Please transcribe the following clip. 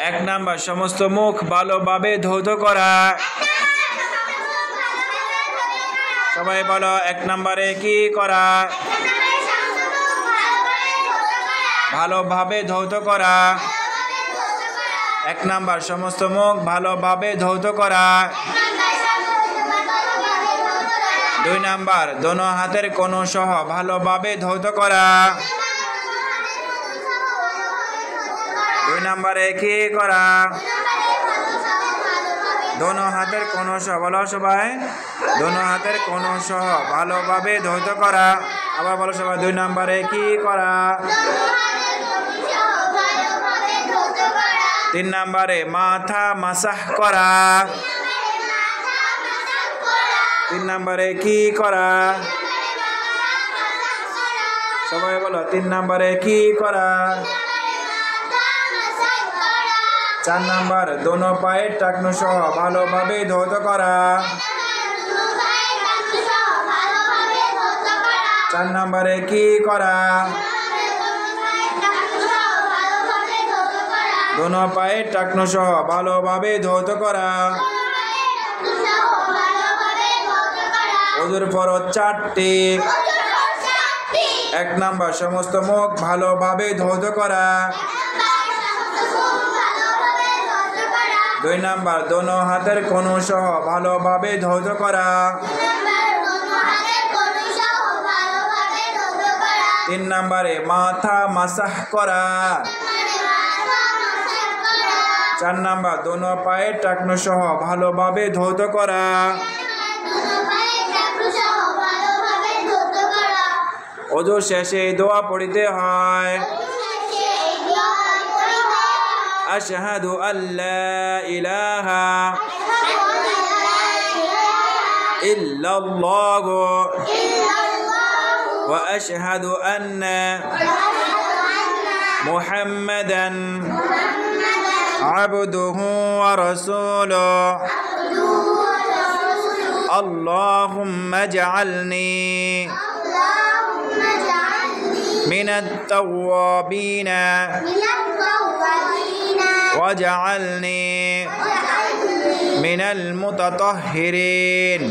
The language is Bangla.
এক নাম্বার সমস্ত মুখ ভালোভাবে ধৌত করা। সবাই বলো, এক নম্বরে কি করা? ভালোভাবে ধৌত করা। এক নাম্বার সমস্ত মুখ ভালোভাবে ধৌত করা। 2 নাম্বার দোনো হাতের কোণ সহ ভালোভাবে ধৌত করা। 2 নম্বরে কি করা? দোনো হাতের কোণ সহ, বলো সবাই, দোনো হাতের কোণ সহ ভালোভাবে ধৌত করা। আবার বলো সবাই, 2 নম্বরে কি করা? 3 নম্বরে মাথা মাসাহ করা। 3 নম্বরে কি করা? সবাই বলো, 3 নম্বরে কি করা? 4 নাম্বার দোনো পায়ের টাকনু সহ ভালোভাবে ধৌত করা। 4 নম্বরে কি করা? দোনো পায়ের টাকনু সহ ভালোভাবে ধৌত করা। ওযুর ফরজ 4টি। 1 নাম্বার সমস্ত মুখ ভালোভাবে ধৌত করা। 2 নাম্বার দোনো হাতের কোণ সহ ভালোভাবে ধৌত করা। 3 নম্বরে মাথা মাসাহ করা। 4 নাম্বার দোনো পায়ের টাকনু সহ ভালোভাবে ধৌত করা। ওযু শেষে দোয়া পড়িতে হয়, আশহাদু আল্লা ইলাহা ইল্লাল্লাহু ওয়া আশহাদু আন্না মুহাম্মাদান আবদুহু ওয়া রাসূলুহু। আল্লাহুম্মা ইজআলনি মিনাত তাওয়াবিনা واجعلني من المتطهرين